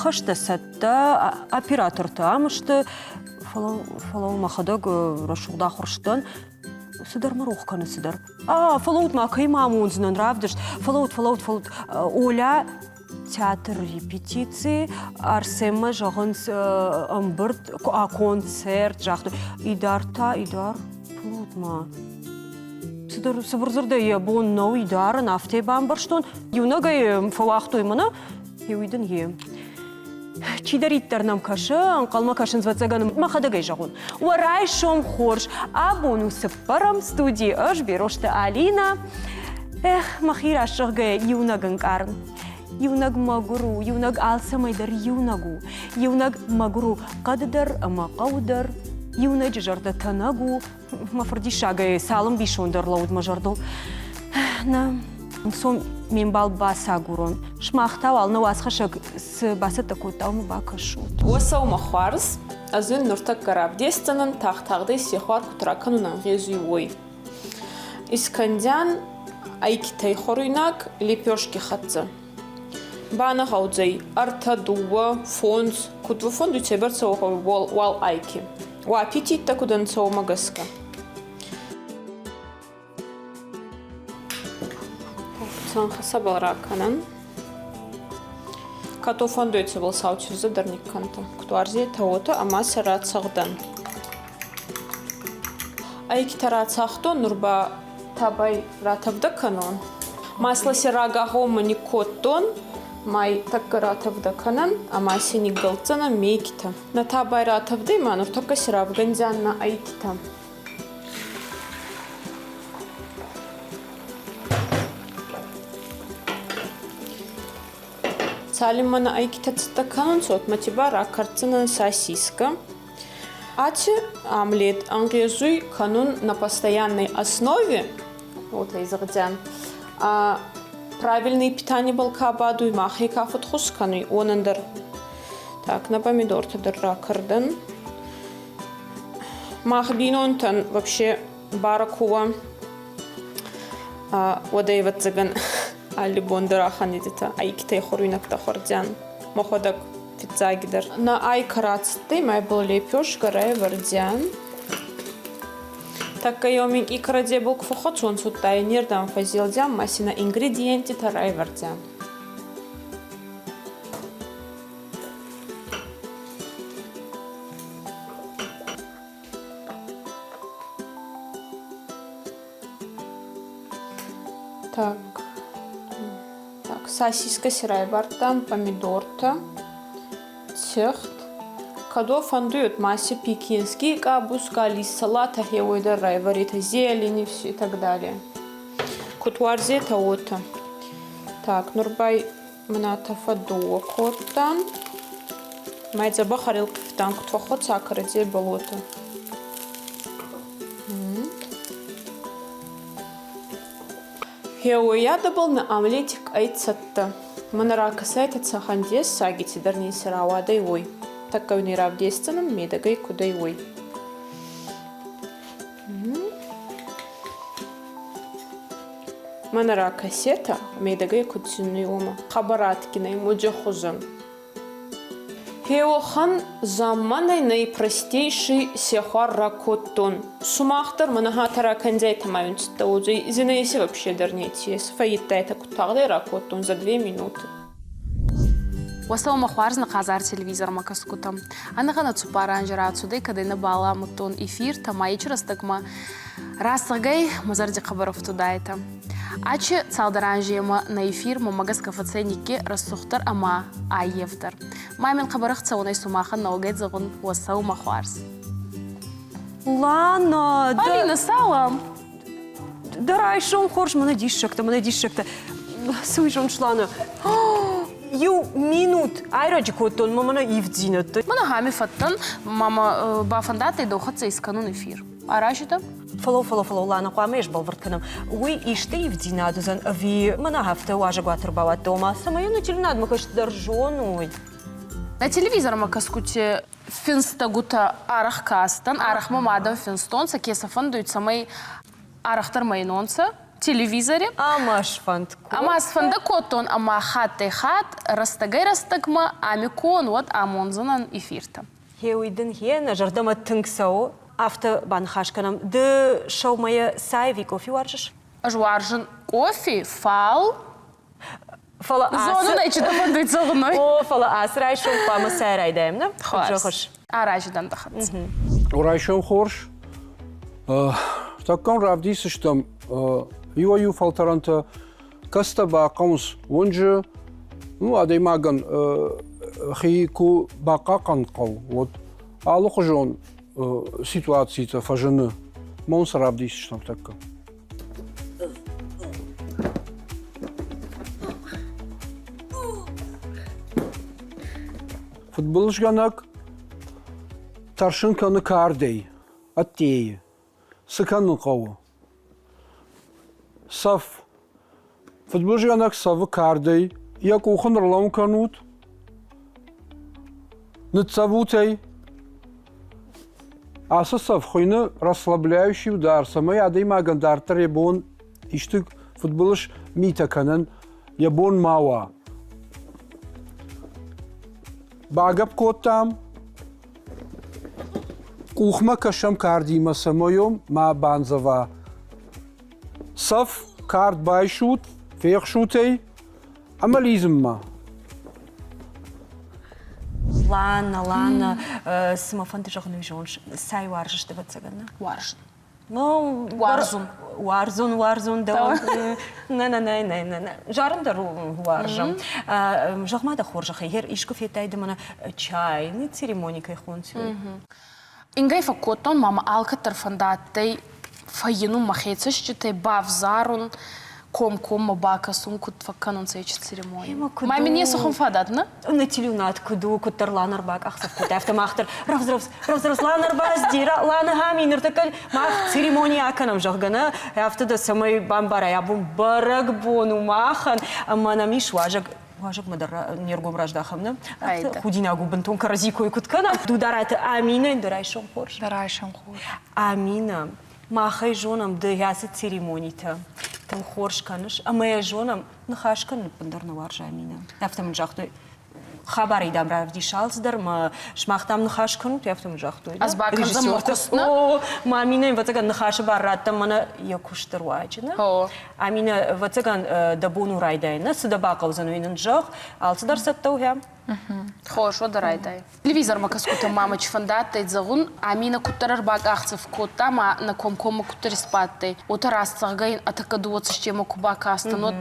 хашта сатта оператор-то амышты фалау махадаг рашугда хурштан сыдар марухканы сыдар. Фалаут макай мамунзынан равдыш. Фалаут. Оля театр репетиции, Арсема жағынс амбырт, концерт жақты. Идар. Фалаут ма. Сыдар сыбырзырда ебон нау идар нафте бамбырштон. Юнагай фалахтой мана. Юйдын ем. Чидариттернам кашы, анқалма кашын звацаганым махадагай жағын. Уарай шом хорш, а бонусы парам студии аж берошты Алина. Махир ашығай юнагын карын. Юнаг магуру, юнаг алсамайдар юнагу. Юнаг магуру қадыдар, мақаудар. Юнаг жарды танагу. Мафырди шагай салым бишондар лауд мажардыл. Сом мен бал баса гурон. Шмахтау ална уасхашак с баса такутау мбакашут. Уасау махварз, азын нуртак гараб дестанын тахтагды сехвар кутраканунан гезуй ой. Искандян айкитай хоруйнак лепешки хатца. Бана хаудзай артадуа фондс кутва фонду цеберца вал айки. Ва аппетит такудан цау магаска. Сабал раканан. Като фондуется был саучу за дарниканта. Ктуарзи таота амаса рацагдан. Айки тарацахто нурба табай ратавда канон. Масло сирага гомани коттон. Май такка ратавда канан амаси нигалцана мейкита. На табай ратавда иманур такка сирав ганзянна айкита. Салимана айкитацта канон сот матиба ракарцина сосиска. Ати омлет ангезуй канон на постоянной основе. Вот лейзардян. Правильное питание балкабаду и махи кафут хускану онандар. Так, на помидор тадар ракардан. Махбинонтан вообще баракува. Водайват заган. Али бондарахан идета айкитай хоруйнак тахордян моходак фицагидер на айкарацты май был лепешка райвардян так кайомин икраде был кфохот он суттай нердам фазилдян масина ингредиенти та райвардян так сосиска сирайбартан, помидорта, цехт. Кадо фандуют массе пекинский, кабуска, лист салата, хеойда, райварита, зелень и так далее. Кутуарзе таота. Так, нурбай мната фадуа коттан. Майдза бахарил кафтан, кутвахот сакарадзе болота. Хеуяда был на омлетик айцатта. Манарака сайта цахандес сагити дарни сирауада и ой. Так как не равдестаном медагай куда и ой. Манарака сета медагай кудзюнный ома. Хабараткина и муджахузан. Хеохан заманай наипростейший сехвар ракоттон. Сумахтар манахатара канзайта маюнцта узы. Зинаиси вообще дарнете. Сфаитта это кутагдай ракоттон за 2 минуты. Уасау махварзна казар телевизор макаскутам. Анагана цупаранжера отсюда, когда на бала мутон эфир, там айчрастагма. Расагай мазарди хабаров туда это. Ачи цалдаранжиема на эфир мамагаска фаценики рассухтар ама айевтар. Мамин хабарах цаунай сумахан наугайд загун уасау махварз. Лана, Алина, салам. Дарай шон хорш, мана дишшакта. Суйшон шлана. Ю минут айраджи коттон мамана ивдзинатты. Мана хами фаттан мама бафандата и дохатца из канун эфир. Арашита? Фалу, лана қуамеш балвыртканам. Уй иште ивдзинадузан, ви мана хафта уажа гуатырбават дома. Самаю на теленад макаш даржон, На телевизор макаскуте финстагута арах мамада финстонца, кеса фандуют самой арахтар майнонца. телевизоре. Амаш фанд. Амас фанда коттон, ама хатты хат, растагай растагма, амикон, вот амонзанан эфирта. Хеуиден хена, жардама тынксау, авто банхашканам, ды шоу моя сайви кофе варжиш? Ажуаржын кофе, фал, Фала зону найчы да фандует зоной. О, фала асрай шоу пама сайрай даем, да? Хвас. Араждан да хатс. Урайшом хорш. Таккан равдисыштам ю фалтаранта каста бақамыз онжы адаймаган хику бақақан қау. Вот алуқы жон ситуацията фажыны. Монс равдисыштам такка. Футболышганак таршынканы кардей, аттейі, сыканын қауы. Саф. Футболышганак савы кардей, як ухын ырлам канут, нытсавутей. Асы саф хойны расслабляющий удар. Самай адаймаган дартар ебон, иштык футболыш митаканын, ебон мауа. Багаб коттам, кухма кашам кардима самоем, ма банзава. Саф кард байшут, фехшутей, амализмма. Лана, самофанты жағыны жонш, сай варжыш деп атсагана? Варжын. Ну, Варзун, да. Не. Жарымдар варжым. Жағмада хоржақы, ер ішкі фетайды мана чай, не церемоникай хонсю. Ингай факоттон мама алка тарфандаттай фаину махецащитай бавзарун ком мабака сумку тваканун сейчи церемония. Мами не сухом фадатна? На телюнат куду куттар ланар бак ахсав кут автомахтар равзравс ланар баздира лана хаминер такал мах церемония аканам жағгана автода самай бамбара ябум барак бону махан манамиш важак мадар нергом рождахамна. Худинагу бентон каразикой куткана. Дударат амина дарайшом хорш. Амина. Махай жонам да ясы церемонита. Там хорш каныш. А моя жонам нахашкан пандарна варжа амина. Автом жахтой. Хабари дамрав дишалсдар, ма шмахтам нахашканут, автом жахтой. Азбакан замокусна? О, ма амина вацаган нахаша барраттам мана якуштар вайчина. Амина вацаган дабону райдайна, садабака узануинан жах, алсадар саттауя. Хорошо, дарайдай. Телевизор макаскута мамач фандаттай загун, амина куттарар баг ахцев кота, ма на комкома куттариспаттай. Ота расцагайн атакадуоца щема кубака астанот.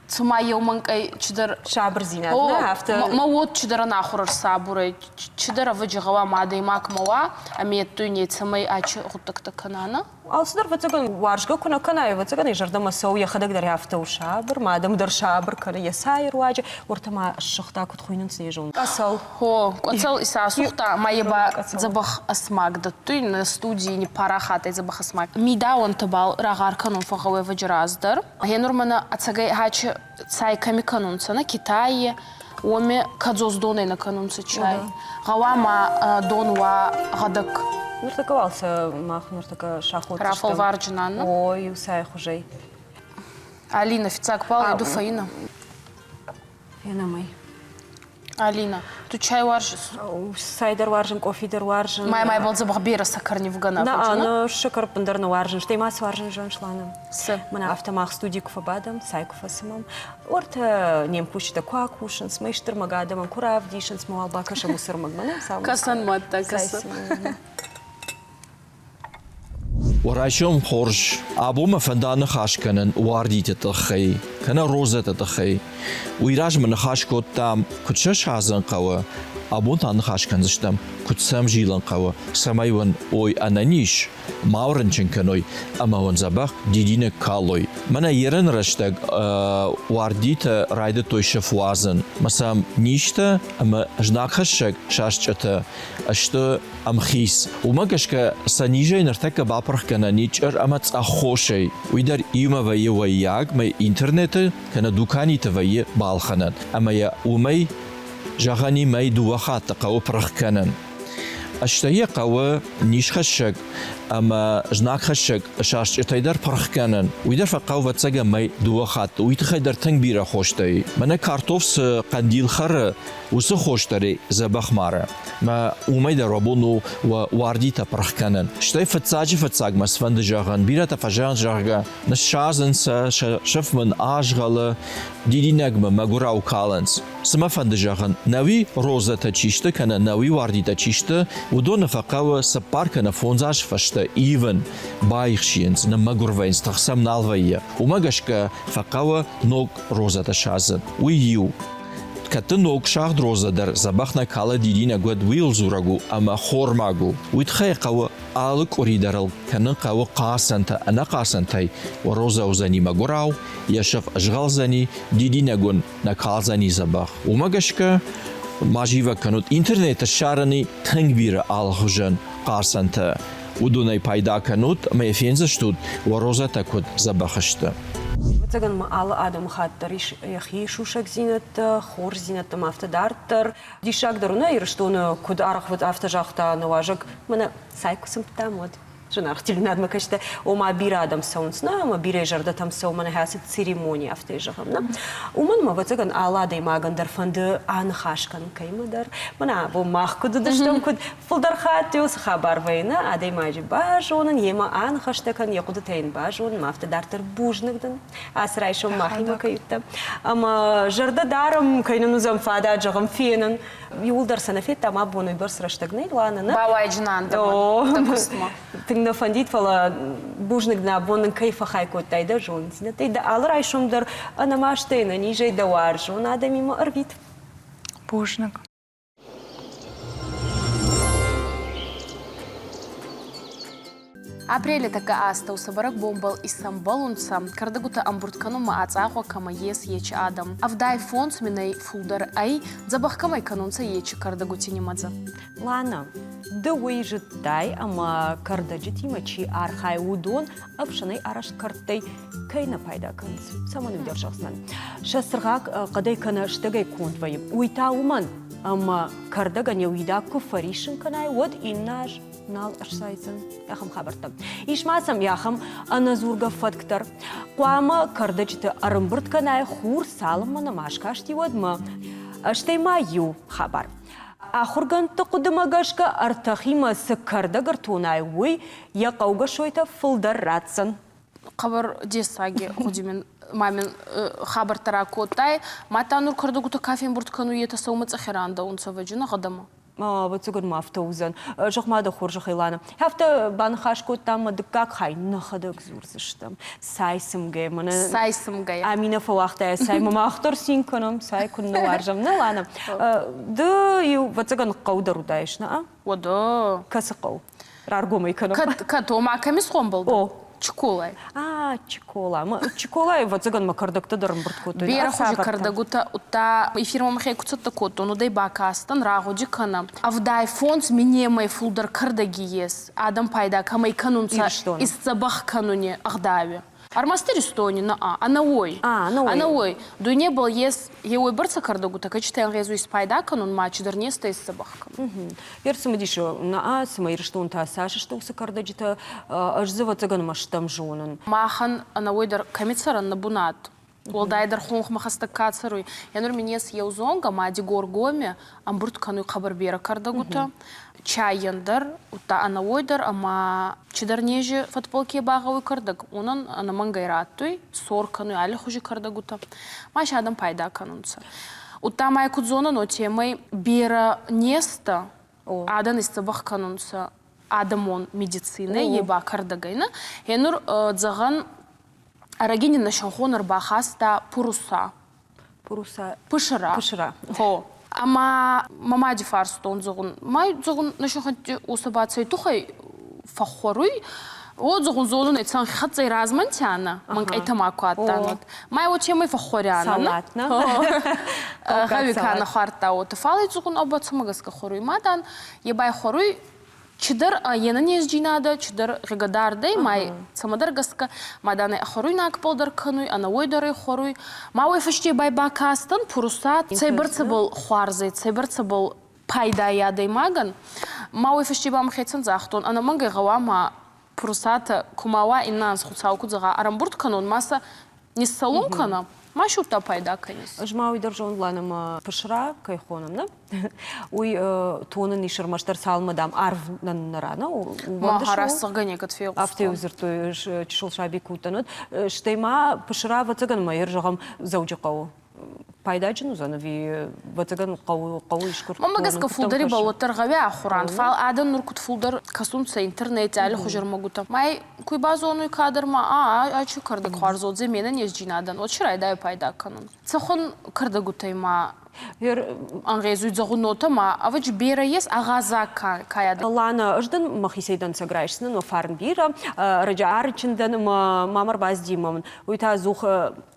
Цума еуманкай чидар шабр зинат, да, авто. Ма вот чидара нахурар сабурай, чидара ваджигава мадай мак мава, амиет туйне цамай ачи гутакта канана. Алсыдар вацаган варжга куна канай, вацаган и жардама соу яхадак дар авто шабр, мадам дар шабр кана ясай руаджи, ортама шухта кут хуйнын снежун. Асал. Хо, коцал иса сухта, маеба забах асмак, да туй на студии не парахатай забах асмак. Мида он табал рагар канун фахавай ваджраздар. Я нормана ацагай хачи цай ками канунца на Китае, оме кадзоз доной на канунца чай. Гавама донва гадак. Нуртаковался мах, нуртака шахот. Рафал варджинанна. Ой, усай хужей. Алина, фицак пал, иду фаина. Я май. Алина, tu чай варжис? Сайдар варжин, кофидер варжин. Май был забах бера сакарни в гана. Да, но шакар пандарна варжин, что и мас варжин жон шланом. С. Мана автомах студии куфабадам, сайку фасимам. Орта нем кушита куакушин, смейштер магадам, курав дишин, смуал бакаша мусор магмана. Касан матта, касан. ورایشم خورش ابو مفندان خاش کنن واردیت تخی کنه روزت تخی ویراج من خاش کتام کتش هازن قوا ابو تان خاش کنزشتم کتسم جیلن قوا سمایون اوی انانیش ماورن چنکنوی اما ون زبخ دیدین کالوی من ایرن رشتگ واردیت راید توی شفوازن مثلا نیشته اما جناخشک شاشچته اشته ام خیس و مگش که سنیجه نرتک باپرخ کنه نیچر امت اخوشی وی در ایما وی ویاگ می اینترنت کنه دوکانی توی بالخنن اما یا اومی جهانی می دو وقت قو پرخ کنن اشتهی قو نیش خشک أما جناك خشك شاش تيدر برخكنن ويدر فقاو وتسجى مي دوخات ويتخيدر تنبيرة خوشتي من كارتوفس قنديل خر وسه خوشتري زبخ ماره ما وميدر ربونو ووارديتا برخكنن شتي فتساج مسفند جاغن بيرة تفجان جاغا نشازن شف من آجغل ديدي نجمة مغورا وكالنس سما فند جاغن نوي روزة تشيشته كنا نوي وارديتا تشيشته ودون فقاو سبار كنا فونزاش فشته إيفن بايخشينز نمغور وينز تخسم نالوية ومغشك فقاو نوك روزة تشازن ويو كتنوك شاغد روزة در زبخنا كالا ديدينا قد ويل زورغو أما خورماغو ويتخي قاو آلك وريدرل كنن قاو قاسنتا أنا قاسنتاي وروزة وزاني مغوراو يشف أشغال زاني ديدينا قن نكال زاني زبخ ومغشك ماجيوة كانت انترنت الشارني تنگبير آلخجن قاسنتا ودوني بايدا كانت ما يفينزشتود وروزة تكود زبخشتا Цаган ма ала адам хаттариш яхи шушак зинат хор зинат мафтадартер дишак даруна ирштона куд арахват автожахта наважак мана сайкусам тамод Жонарх тилинад макаште ома бира адам саунсна ма бире жарда там сау мана хасит церемония автежахамна уман ма вацаган ала дей маган дар фанды ан хашкан каймадар мана бо махкуд даштам куд фулдар хатиус хабар вайна адей маджи бажонан ема ан хаштакан якуд тейн бажон мафтадартер бужнагдан асрайшо махима кайта ама жарда дарам кайнан замфада жагам фенан юлдар санафет тама боной барс раштагней лана Бауайджинан допустимо. Тыңда фандит фала бужнагна бонын кайфа хайкот тайда жон сина тайда алыр айшомдар анамаштейна нижей давар жон ада мимо арбит. Бужнаг. Апреля така аста усабарак бомбал Истанбулунца кардагута амбурткану маацахо кама ес еч адам. Авдай фонс минай фулдар ай забахкамай канунца ечи кардагути немадза. Лана, да уйжит тай ама кардаджити мачи архай удон апшанай араш картай кайна пайда канц. Саман удержалснан. Шасргак кадай кана штагай контвай. Уйта уман ама кардага не уйда куфаришин канай вот иннаж نال أشسايزن ياخم خبرتم إيش ما سم ياخم أنا زورجا فتكتر قوامة كردجت أرمبرت كناي خور سالم من ماشكاشتي ودما أشتي ما يو خبر آخرجن تقدم جاشكا أرتخيما سكردا قرتوناي وي يقوجا شويتا فلدر راتسن خبر جيساجي خدي من مامن خبر تراكوتاي ما تانور كردغوتا كافين برتكانو يتسومت أخيراندا ونسوجنا قدما بتقول ما افتوزن شخ ما دخور شخ يلانا هفته بانخاش كوت تام دكاك خاي نخدك زورزشتم سايسم جاي من سايسم جاي امينه فوقتها ساي ما اختار سين كنم ساي كنا وارجم نلانا ده يو بتقول قودر دايشنا ودا كسقو رارجو ما يكنم كتو مع كميس خمبل Чиколай. Чикола. Чиколай вот загон ма кардакта дарам бурткото. Бера хожи кардагута утта эфирма махай куцатта кото, ну дай бакастан рагоджи кана. Авдай фонс минемай фулдар кардаги ес. Адам пайда камай канунца из забах кануне ахдави. Армастер истони на а на ой. А на ой. До не был ес еой барца кардагута, качтен резу из пайда канун матч дарнеста из забах. Ерсу мадишо на а сама ирштон та саша что уса кардаджита аж завод загон маштам жонан. Махан на ой дар камицаран на бунат. Волдайдар хонх махастакацаруй. Я норминес еузонга мади горгоме амбурт кануй хабар бера кардагута. Чайяндар ута ана ойдар ама чидарнеже футболке багауй кардаг. Унан ана мангайраттуй сор кануй али хужи кардагута. Маш адам пайда канунца. Ута май кудзона но темай бера неста адан истабах канунца адамон медицины еба кардагайна. Енур дзаган Арагинин на шанхонар бахаста пуруса. Пуруса. Пышыра. Пышыра. Хо. Ама мамади фарстон зогун. Май зогун на шанхонти усабацай тухай фахоруй. Вот зогун золун этсан хатцай размантяна. Манк айтамаку аттанот. Май вот чем и фахоряна. Салатна. Хавикана харта вот. Фалай зогун абацамагаска хоруй. Мадан ебай хоруй. Чидар ена не сжинада, чидар регадарды, май самадар гаска, маданы хоруй накполдар кануй, ана ойдары хоруй. Мауй фашти байбакастан пурусат, цайбарца был хуарзы, цайбарца был пайда ядай маган. Мауй фашти бам хетсан захтон, ана мангай гавама пурсата кумава иннанс хуцауку зага арамбурт канон маса не салон кана машурта пайда канис. Жмауи держон ланым пышра кайхоным, да? Уй тонын ишермаштар салмадам арв нарана. Махарасыга некат фейл. Автеузер той чшыл шаби кутанут. Штейма пышра ватаган майыр жағам заужи қау. Пайдачын узанови ватаган қау ишкур. Мамагаска фулдари балотар гаве ахуран. Фал адан нуркут фулдар касунца интернет али хужар магута. Май куй базону кадр ма ачу кардак харзодзе менен езджинадан. Очрай дай пайда канун. Цахон кардагутай ма ангезуй загунота ма авач бера ес агаза каяда. Лана ждан махисейдан саграешсны, но фарнбира раджа арчиндан мамар баздимам. Уйта зух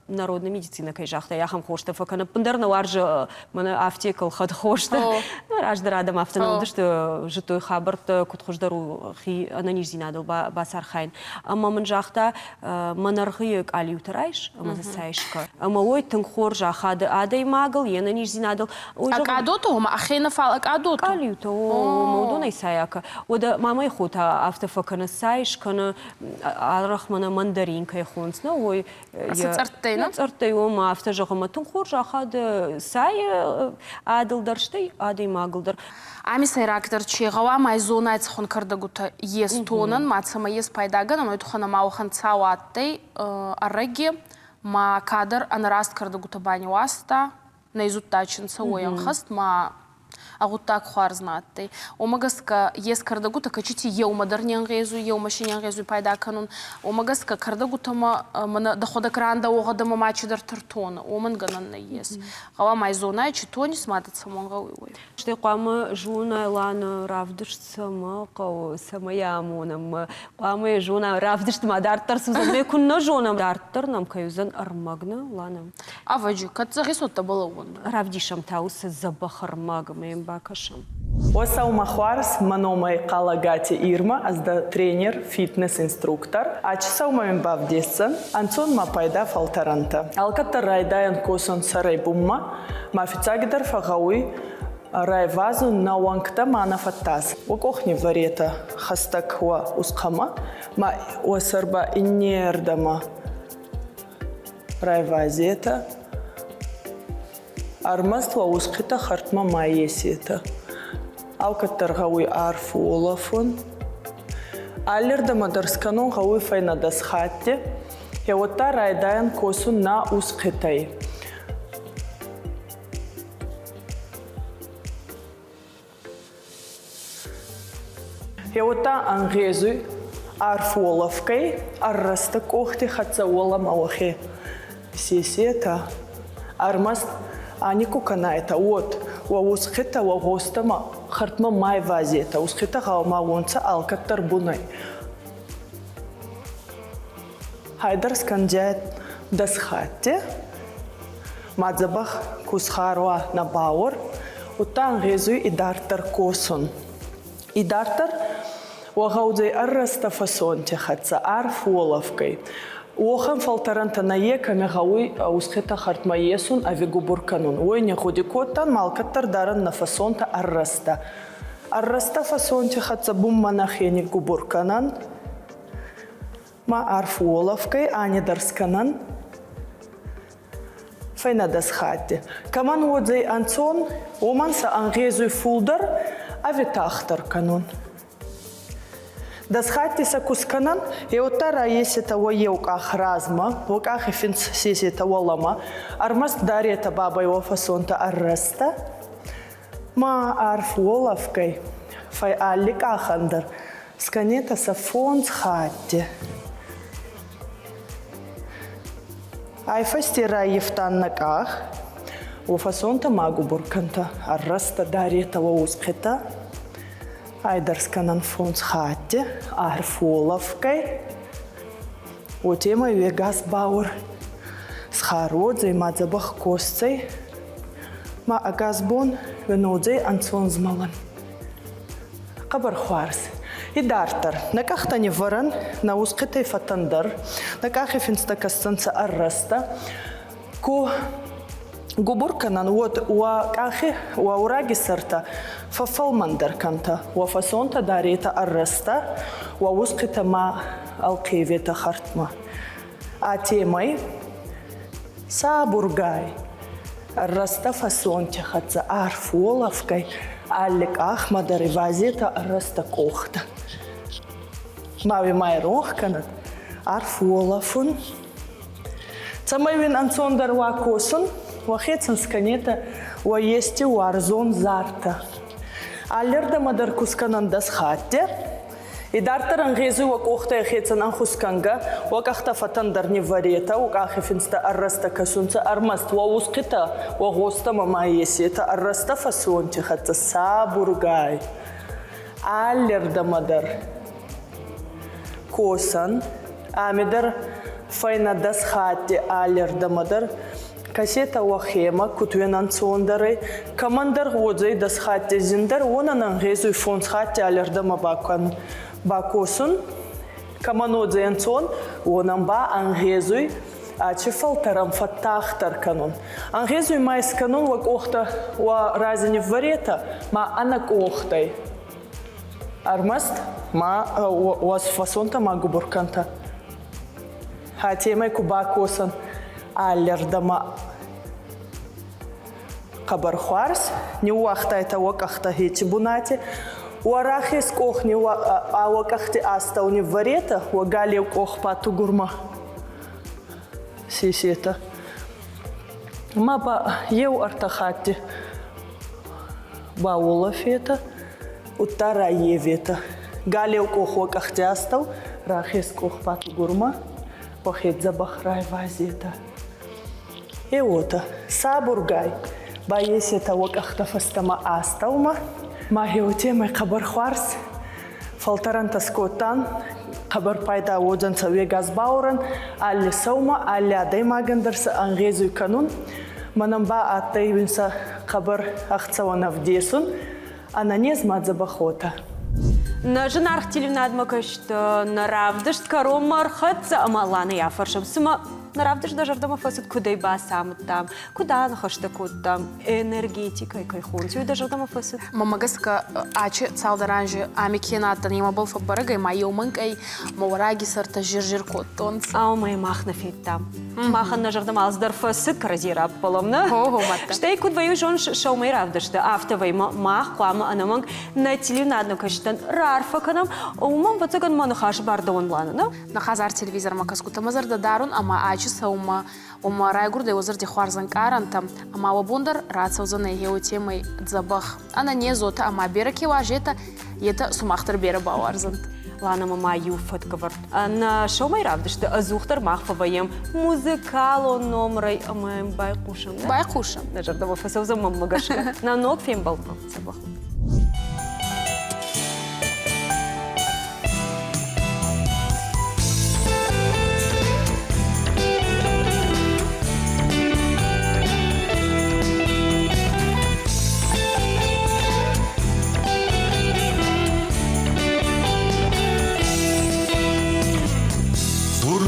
народная медицина кайжахта яхам хошта факана пандарна варжа мана аптекал хад хошта раждарадам автономды что житой хабарт кутхождару хи ананижзинадыл басархайн ама манжахта манархыек алиутарайш ама засайшка ама ой тыңхор жахады адай магыл енанижзинадыл акадото ма ахена фал акадото алиуто модона исаяка ода мамай хота автофакана сайшкана арахмана мандарин кайхонсна ой Цартайом автожағыматын қор жақады сай адылдарштай адай мағылдар. Ами сайрактар чеғава май зона айцхон кардагута ес тонын, мацама ес пайдаган, аной тухана маухан цауаттай арраги ма кадр анараст кардагута бани васта, наизуттачин цауян хаст, ма агуттак хуарзнаттай. Омагаска ес кардагута качити ел мадарнян резу, ел машинян резу пайда канун. Омагаска кардагута ма дохода кранда оғадама мачидар тартона. Оманганан на ес. Гава майзона ичи тони сматат самонга уйой. Штай қуамы жуна лана равдышсама қау самаямонам. Қуамы жуна равдыштыма дарттар сузанме күнна жуна дарттар нам каюзан армагна лана. Аваджи, катзагисотта бала он. Равдишам таусы забахармагам им бакашам. Осау махварс маномай калагати Ирма, азда тренер, фитнес-инструктор. Ачисау мамин бавдессан, анцон ма пайда фалтаранта. Алкаттар райдаян косон сарай бумма, мафицагидар фагауи рай вазу на уанкта мана фаттас. Окохни варета хастак ва ускама, ма осарба иннердама рай вазета. Армаства ускита хартма маесета. Алкаттар гауи арфу олафун. Аллерда мадарсканон гауи файна дасхатти. Яота райдаян косун на ускитай. Яота ангезуй арфу олафкай. Арраста кохти хатса олам ауахе. Сесета. Армаст Анику канаета вот ускита устама хартма май вазета ускита гаума вонца алкаттар бунай. Хайдар сканджает дасхатте мадзабах кусхарва на баур утан резу и дартар косон. И дартар вагаудзай арраста фасонте хатса арфоловкой. Охан фалтаранта на екаме гауи ускита хартма есун авигубурканун. Ой не ходикоттан малкаттар даран на фасонта арраста. Арраста фасонте хатса бумма на хени губурканан. Ма арфуоловкой ани дарсканан. Файна дасхати. Каман водзай анцон оманса ангезуй фулдар авитахтар канун. Дасхати сакусканан, и отара есета воеук ахразма, воках финс сесета волама, армаст дарета баба его фасонта арраста, ма арфуоловкой, фай аллик ахандар, сканета сафон схати. Айфастира ефтан наках, у фасонта магу бурканта, арраста дарета воускета, Айдарсканан фон схатте, арфоловкой. Вот и мой вегас баур. Схародзей мадзабах косцей. Ма агазбон венодзей анцон змалан. Кабар хуарс. И дартар. Накахта не варан, на ускетай фатандар. Накахи финстакастанца арраста. Ко губурканан вот уа кахи уа ураги сарта ففلمندر كنتا وفصونتا داريتا الرستا ووسقتا ما القيفيتا خرطما آتيمي سابورغاي الرستا فصونتا خدزا عرفولافكي алик ахмада ривазета арраста кохта. Мави май рохканат арфуолафун. Цамайвин ансондар вакоsun вахетсан сканета ваести варзон зарта. Алерда мадар кусканан дас хатте. И дартаран гезу вакохта яхетсан анхусканга вакахта фатандар неварета вакахефинста арраста касунца армаст ваускита вагоста мама есета арраста фасонти хатса сабургай. Алерда мадар косан амидар файна дас хатте алерда мадар кассета вахема кутвенан сондары командар водзей дас хатте зиндар вонанан гезу фонс хатте алерда мабакан Бакоsun, каманодзен сон, онамба ангезуй, чефалтарам фаттахтар канон. Ангезуй майс канон вак охта ва разини варета, ма анак охтай. Армаст, ма вас фасонта ма губурканта. Хатемай кубакосан, аллердама кабархуарс, не уахта это вакахта хети бунати. Уарахис кохни вакахти астауни варета, вагалев кох пату гурма. Сисета. Маба ев артахати баулафета, утара евета. Галев кох вакахти астау, рахис кох пату гурма, похет забахрай вазета. Эота, сабургай, баесета вакахта фастама астаума, Махиоте май хабар хварс, фалтаранта скотан, хабар пайда одан саве газбауран, алли саума, алли адай магандерса ангезуй канун, манамба атайвинса хабар ахцавана вдесун, ананез мадзабахота. На женарх телевнадмакашт, на равдышт каромар хатса амалана яфаршам сама. Наравдыш даже дома фасад куда ба сам там, куда нахашта там энергетика и кайхунцию даже дома фасад. Мамагаска ачи цалдаранжи амикената нима был фабарагай майоманкай маураги сарта жиржир коттонц. А мы махна фит там. Махан на жардам алсдар фасад каразира поломна. Ого мата. Штей куд ваю жон шоу май равдыш да автовый мах клама анаманг на телевнадно каштан рарфа канам, умам вацаган манахаш бардон лана, да? На хазар телевизор макаскута мазар да дарун ама ачи саума ума райгур да озар ди хварзан карантам ама вабундар рацаузана еу темой дзабах ана не зота ама бераки важета ета сумахтар бера бауарзан. Лана мама юфат говорит. На шоу май равдыш да азухтар махфаваем музыкало номрай амаем байкушам. Байкушам. На жардам фасов за мамагашка. На ног фем балпал дзабах.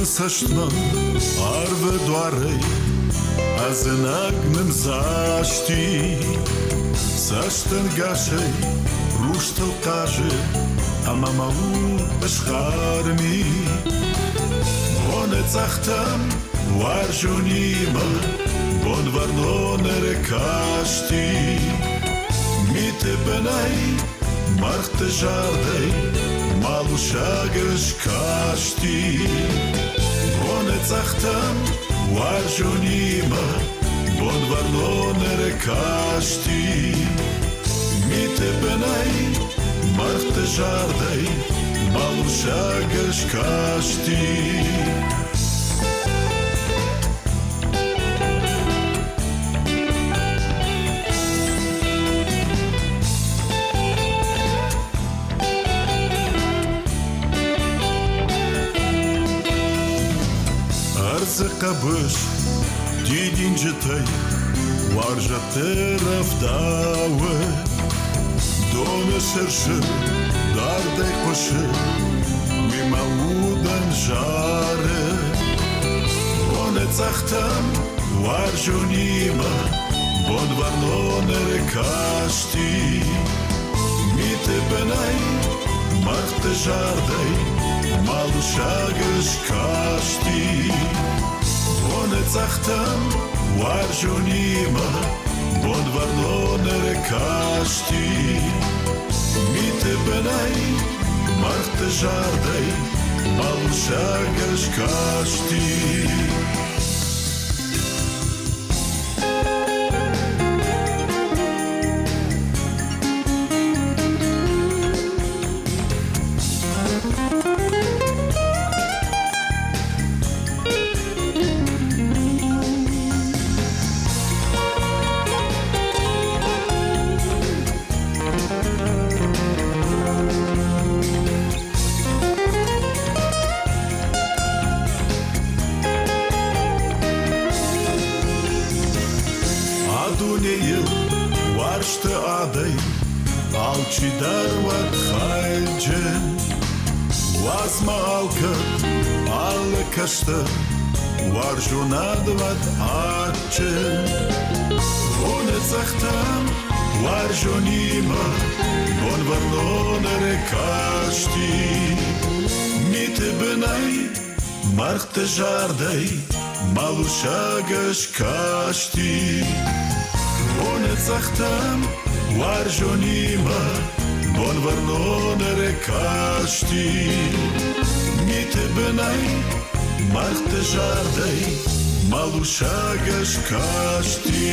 Сашна арве дуарей, азенагнем зашти, саштен гашей, руштел каже, а мамау бешхарми, боне цахтам, варжунима, бон варнонере кашти, мите бенай, мархте жардей, малушагеш кашти. Zactam varjonima bon varnonere kashti mite benai marte jardai malushagesh kashti Kabış didince tay varja tarafdawe dona serşe darde koşe mimaudan jare one zachtam varjonima bon varnonere kashti Mite benai, marte jardei, malushagăsh caști. Bone țahtam, warjonima, bon varlonere caști. Mite benai, marte jardei, malushagăsh caști. Aduneyil varştı aday, alçidar vat haycen. Vazma alkat, alla kaştı, varjunad vat açen. Vone zahtam, varjonima, bon varlonere kaşti. Mite benay, marhte jardei, malushagăsh caști. Bone țahtam, warjonima, bon varlonere caști. Mite benai, marte jardei, malushagăsh caști.